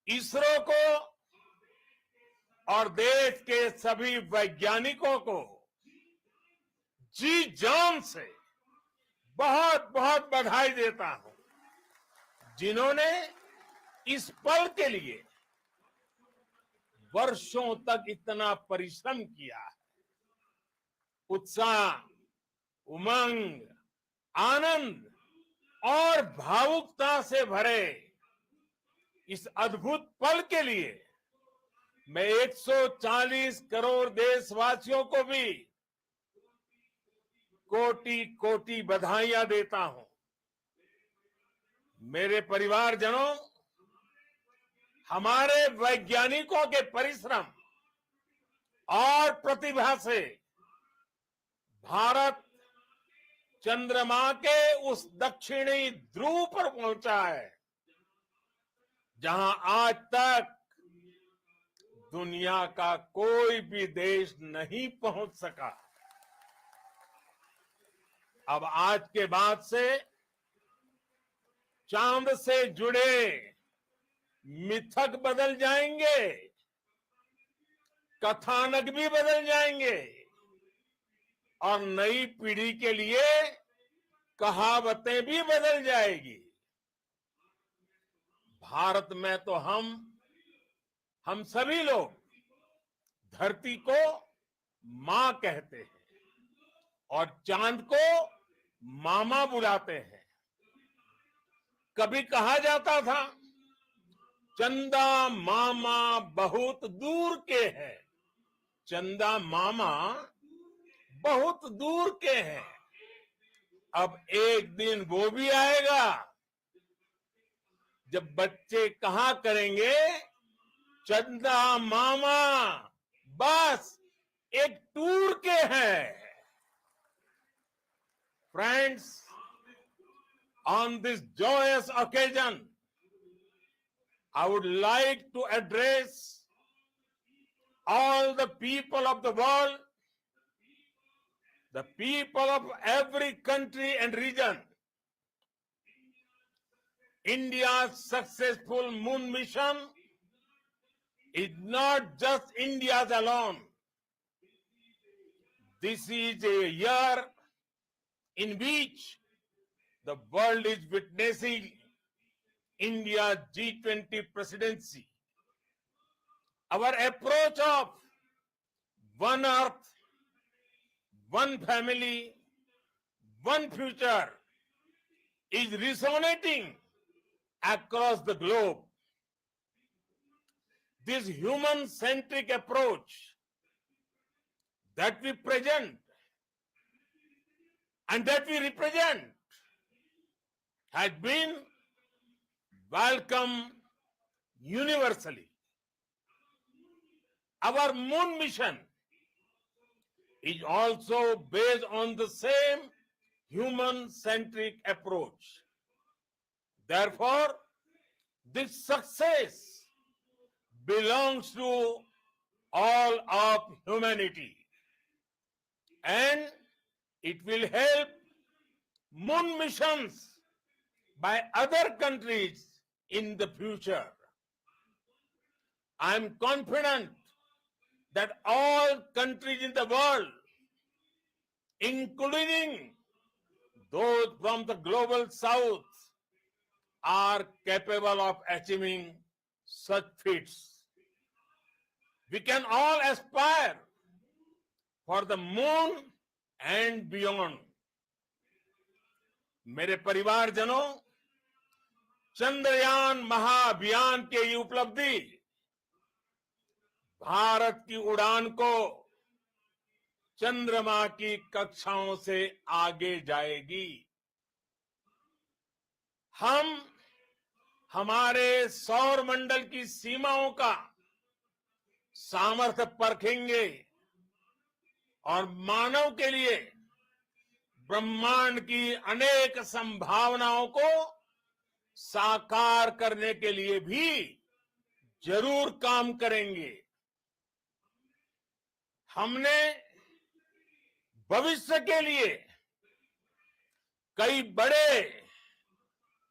इसरो को और देश के सभी वैज्ञानिकों को जी जान से बहुत बहुत बधाई देता हूं, जिन्होंने इस पल के लिए वर्षों तक इतना परिश्रम किया है। उत्साह, उमंग, आनंद और भावुकता से भरे इस अद्भुत पल के लिए मैं 140 करोड़ देशवासियों को भी कोटि कोटि बधाइयां देता हूं। मेरे परिवारजनों, हमारे वैज्ञानिकों के परिश्रम और प्रतिभा से भारत चंद्रमा के उस दक्षिणी ध्रुव पर पहुंचा है जहां आज तक दुनिया का कोई भी देश नहीं पहुंच सका। अब आज के बाद से चांद से जुड़े मिथक बदल जाएंगे, कथानक भी बदल जाएंगे और नई पीढ़ी के लिए कहावतें भी बदल जाएगी। भारत में तो हम सभी लोग धरती को मां कहते हैं और चांद को मामा बुलाते हैं। कभी कहा जाता था चंदा मामा बहुत दूर के हैं, चंदा मामा बहुत दूर के हैं। अब एक दिन वो भी आएगा जब बच्चे कहा करेंगे चंदा मामा बस एक टूर के हैं। Friends, on this joyous occasion, I would like to address all the people of the world, the people of every country and region. India's successful moon mission is not just India's alone. This is a year in which the world is witnessing India's G20 presidency. Our approach of one earth, one family, one future is resonating across the globe. This human-centric approach that we present and that we represent has been welcomed universally. Our moon mission is also based on the same human-centric approach. Therefore, this success belongs to all of humanity, and it will help moon missions by other countries in the future. I am confident that all countries in the world, including those from the global south, are capable of achieving such feats. We can all aspire for the moon and beyond. मेरे परिवारजनों, चंद्रयान महाअभियान के ये उपलब्धि भारत की उड़ान को चंद्रमा की कक्षाओं से आगे जाएगी। हम हमारे सौर मंडल की सीमाओं का सामर्थ्य परखेंगे और मानव के लिए ब्रह्मांड की अनेक संभावनाओं को साकार करने के लिए भी जरूर काम करेंगे। हमने भविष्य के लिए कई बड़े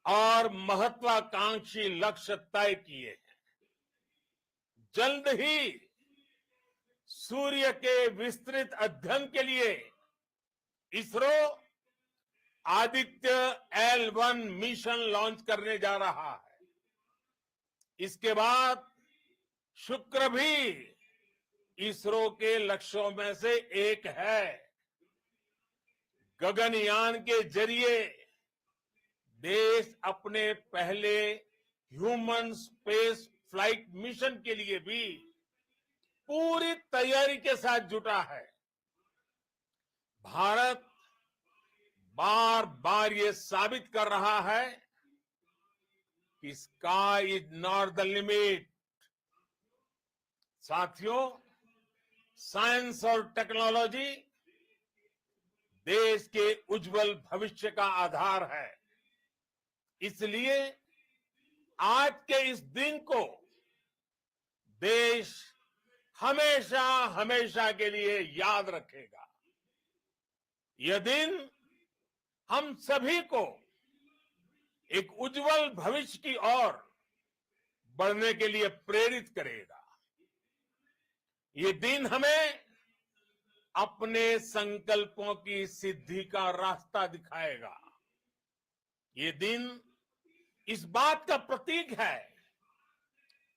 और महत्वाकांक्षी लक्ष्य तय किए हैं। जल्द ही सूर्य के विस्तृत अध्ययन के लिए ISRO Aditya L1 mission launch करने जा रहा है। इसके बाद शुक्र भी इसरो के लक्ष्यों में से एक है। गगनयान के जरिए देश अपने पहले ह्यूमन स्पेस फ्लाइट मिशन के लिए भी पूरी तैयारी के साथ जुटा है। भारत बार बार ये साबित कर रहा है कि sky is not the limit. साथियों, साइंस और टेक्नोलॉजी देश के उज्जवल भविष्य का आधार है। इसलिए आज के इस दिन को देश हमेशा हमेशा के लिए याद रखेगा। यह दिन हम सभी को एक उज्जवल भविष्य की ओर बढ़ने के लिए प्रेरित करेगा। ये दिन हमें अपने संकल्पों की सिद्धि का रास्ता दिखाएगा। ये दिन इस बात का प्रतीक है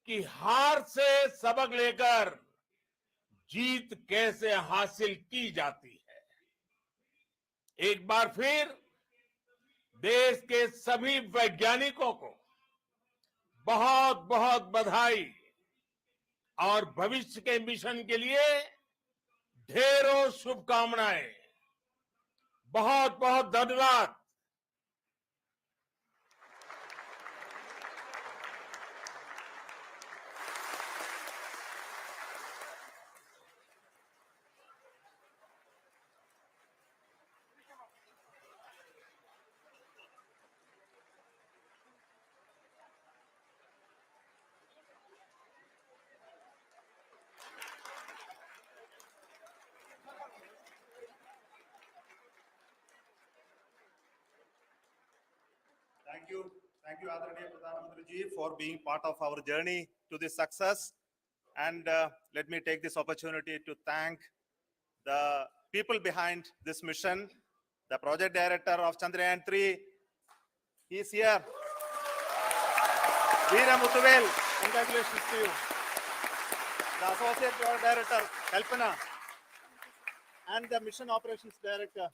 कि हार से सबक लेकर जीत कैसे हासिल की जाती है। एक बार फिर देश के सभी वैज्ञानिकों को बहुत बहुत बधाई और भविष्य के मिशन के लिए ढेरों शुभकामनाएं। बहुत बहुत धन्यवाद।
Thank you, Adharaniya Pradhan Mantri ji, for being part of our journey to this success. And let me take this opportunity to thank the people behind this mission, the project director of Chandrayaan 3. He is here. Veera Muthuvel, congratulations to you. The associate project director, Kalpana, and the mission operations director,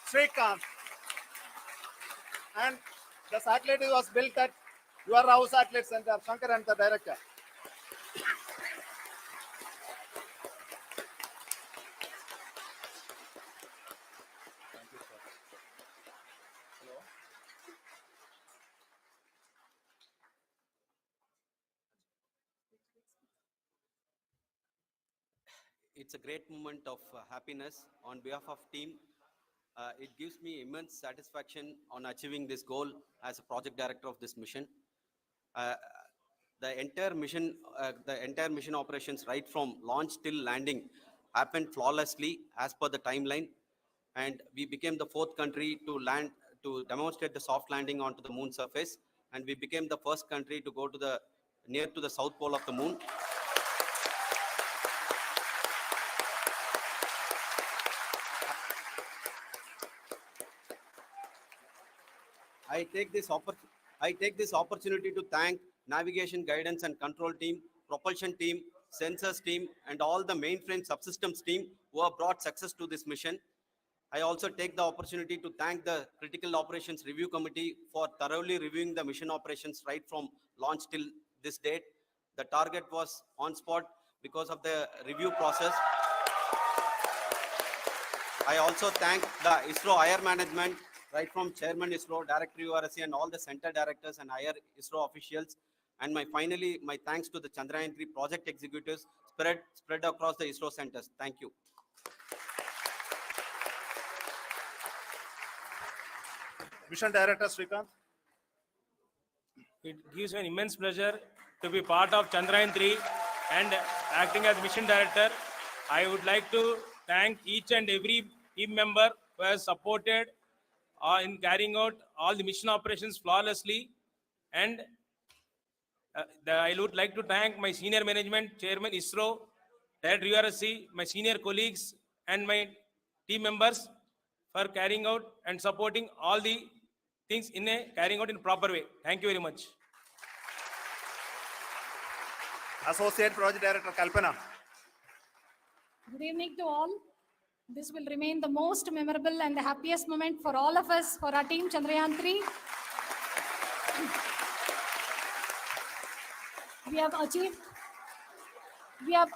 Srikanth. And the satellite was built at your house satellite center, Shankar, and the director.
It's a great moment of happiness on behalf of team. It gives me immense satisfaction on achieving this goal as a project director of this mission. The entire mission operations, right from launch till landing, happened flawlessly as per the timeline, and we became the 4th country to land to demonstrate the soft landing onto the moon surface, and we became the first country to go to near to the south pole of the moon. I take this opportunity to thank navigation, guidance and control team, propulsion team, sensors team, and all the mainframe subsystems team who have brought success to this mission. I also take the opportunity to thank the Critical Operations Review Committee for thoroughly reviewing the mission operations right from launch till this date. The target was on spot because of the review process. I also thank the ISRO higher management, right from Chairman ISRO, Director URSC, and all the center directors and higher ISRO officials. And finally, my thanks to the Chandrayaan 3 project executives spread across the ISRO centers. Thank you.
Mission Director Srikanth.
It gives me an immense pleasure to be part of Chandrayaan 3 and acting as mission director. I would like to thank each and every team member who has supported in carrying out all the mission operations flawlessly. And I would like to thank my senior management, Chairman ISRO, Director URSC, my senior colleagues and my team members for carrying out and supporting all the things carrying out in a proper way. Thank you very much.
Associate Project Director Kalpana.
Good evening to all. This will remain the most memorable and the happiest moment for all of us, for our team Chandrayaan 3. We have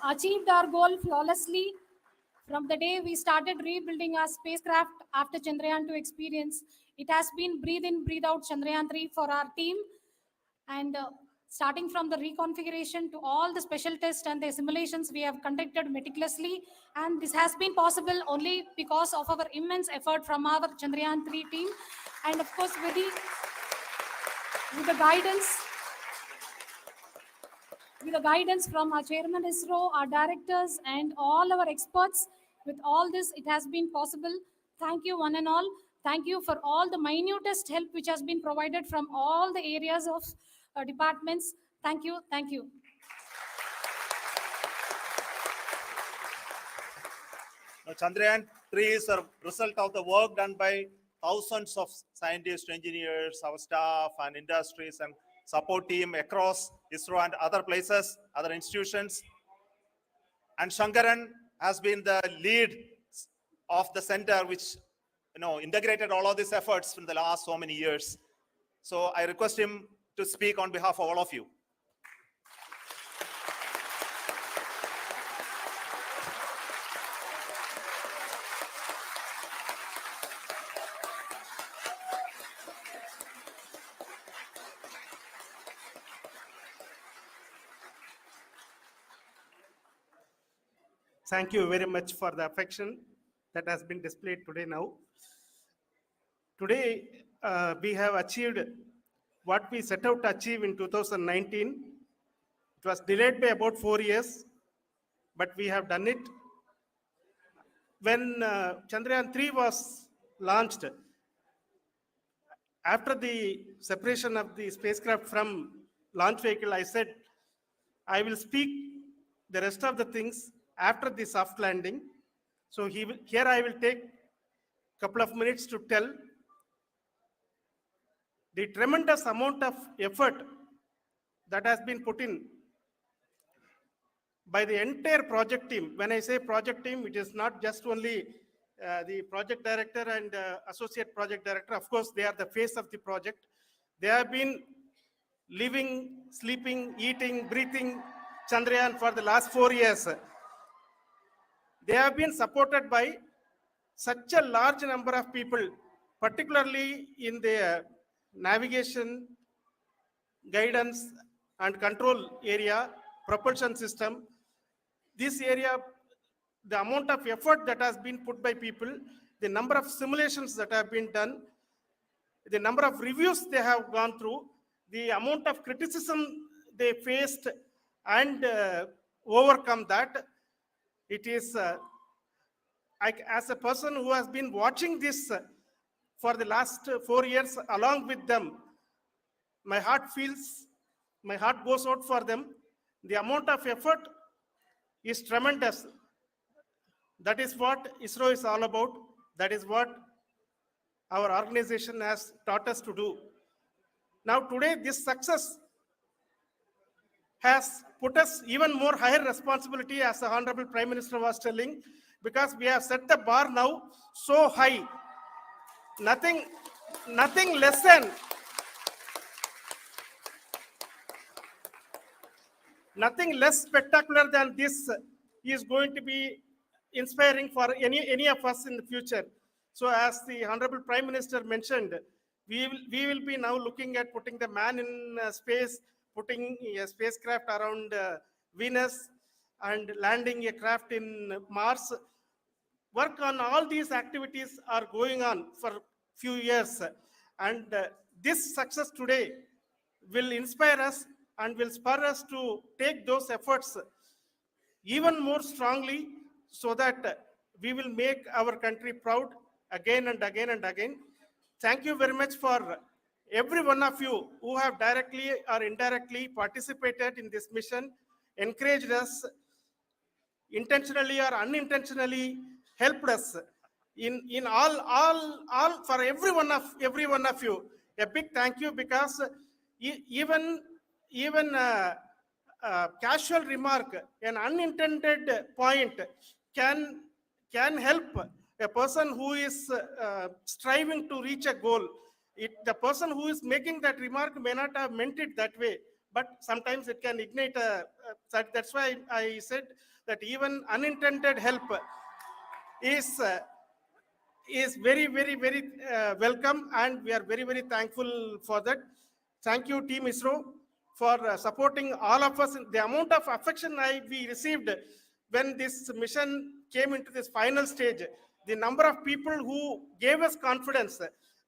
achieved our goal flawlessly. From the day we started rebuilding our spacecraft after Chandrayaan 2 experience, it has been breathe in, breathe out Chandrayaan 3 for our team. And starting from the reconfiguration to all the special tests and the simulations we have conducted meticulously. And this has been possible only because of our immense effort from our Chandrayaan 3 team. And of course, with the guidance from our chairman ISRO, our directors, and all our experts. With all this, it has been possible. Thank you, one and all. Thank you for all the minutest help which has been provided from all the areas of departments. Thank you. Thank you.
Now, Chandrayaan 3 is a result of the work done by thousands of scientists, engineers, our staff, and industries and support team across ISRO and other places, other institutions. And Shankaran has been the lead of the center, which integrated all of these efforts in the last so many years. So I request him to speak on behalf of all of you.
Thank you very much for the affection that has been displayed today now. Today, we have achieved what we set out to achieve in 2019. It was delayed by about 4 years, but we have done it. When Chandrayaan 3 was launched, after the separation of the spacecraft from launch vehicle, I said, I will speak the rest of the things after the soft landing. So here I will take a couple of minutes to tell the tremendous amount of effort that has been put in by the entire project team. When I say project team, it is not just only the project director and associate project director. Of course, they are the face of the project. They have been living, sleeping, eating, breathing Chandrayaan for the last 4 years. They have been supported by such a large number of people, particularly in the navigation, guidance and control area, propulsion system. This area, the amount of effort that has been put by people, the number of simulations that have been done, the number of reviews they have gone through, the amount of criticism they faced and overcome that. It is, as a person who has been watching this for the last 4 years along with them, my heart goes out for them. The amount of effort is tremendous. That is what ISRO is all about. That is what our organization has taught us to do. Now today, this success has put us even more higher responsibility, as the Honorable Prime Minister was telling, because we have set the bar now so high. Nothing less than nothing less spectacular than this is going to be inspiring for any of us in the future. So as the Honorable Prime Minister mentioned, we will be now looking at putting the man in space, putting a spacecraft around Venus and landing a craft in Mars. Work on all these activities are going on for few years. And this success today will inspire us and will spur us to take those efforts even more strongly, so that we will make our country proud again and again and again. Thank you very much for every one of you who have directly or indirectly participated in this mission, encouraged us, intentionally or unintentionally helped us in all for every one of you. A big thank you, because even casual remark, an unintended point can help a person who is striving to reach a goal. The person who is making that remark may not have meant it that way, but sometimes it can ignite that's why I said that even unintended help is very welcome, and we are very thankful for that. Thank you, Team ISRO, for supporting all of us. The amount of affection we received when this mission came into this final stage, the number of people who gave us confidence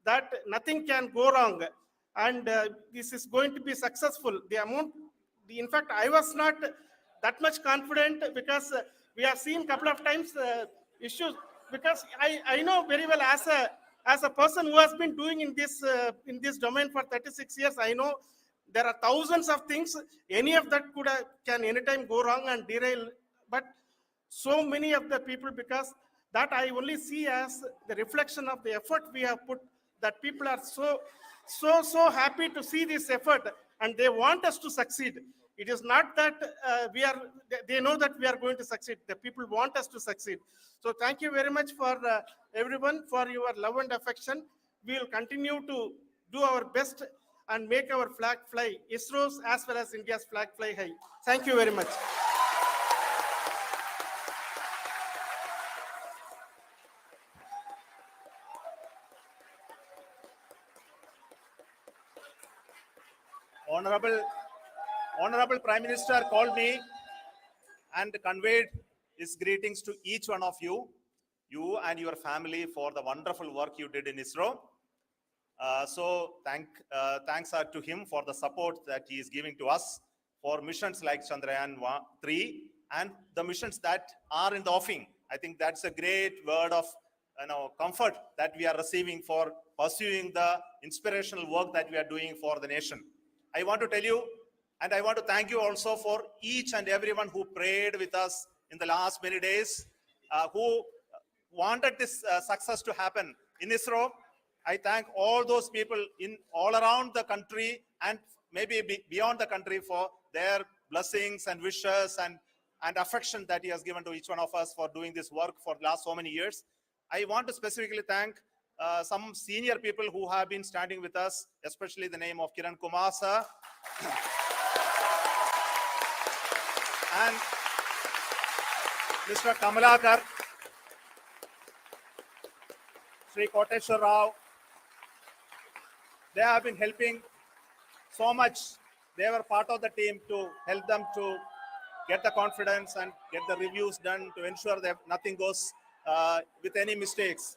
that nothing can go wrong, and this is going to be successful. In fact, I was not that much confident because we have seen couple of times issues, because I know very well as a person who has been doing in this domain for 36 years, I know there are thousands of things. Any of that can anytime go wrong and derail. But so many of the people, because that I only see as the reflection of the effort we have put, that people are so happy to see this effort, and they want us to succeed. It is not that they know that we are going to succeed. The people want us to succeed. So thank you very much for everyone for your love and affection. We will continue to do our best and make our flag fly, ISRO's as well as India's flag fly high. Thank you very much.
Honorable Prime Minister called me and conveyed his greetings to each one of you and your family, for the wonderful work you did in ISRO. Thanks are to him for the support that he is giving to us for missions like Chandrayaan 3 and the missions that are in the offing. I think that's a great word of comfort that we are receiving for pursuing the inspirational work that we are doing for the nation. I want to tell you, and I want to thank you also for each and everyone who prayed with us in the last many days, who wanted this success to happen in ISRO. I thank all those people in all around the country and maybe beyond the country for their blessings and wishes and affection that he has given to each one of us for doing this work for the last so many years. I want to specifically thank some senior people who have been standing with us, especially the name of Kiran Kumar sir and Mr. Kamalakar, Sri Koteshwar Rao. They have been helping so much. They were part of the team to help them to get the confidence and get the reviews done to ensure that nothing goes with any mistakes.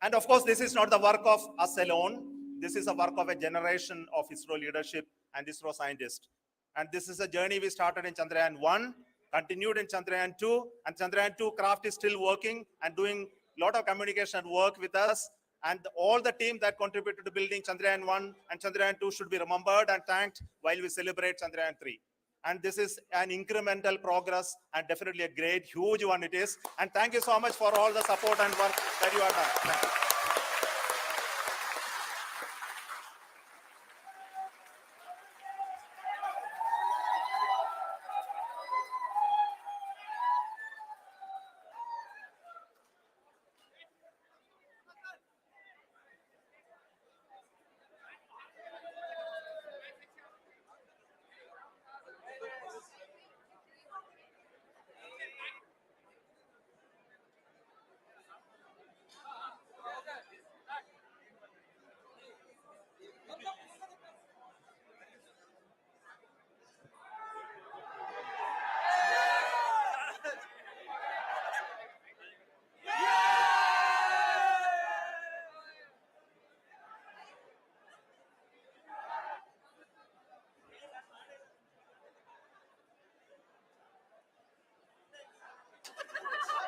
And of course, this is not the work of us alone. This is a work of a generation of ISRO leadership and ISRO scientists. And this is a journey we started in Chandrayaan 1, continued in Chandrayaan 2, and Chandrayaan 2 craft is still working and doing a lot of communication work with us. And all the team that contributed to building Chandrayaan 1 and Chandrayaan 2 should be remembered and thanked while we celebrate Chandrayaan 3. And this is an incremental progress and definitely a great, huge one it is. And thank you so much for all the support and work that you have done.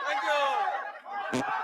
Thank you.
Thank you.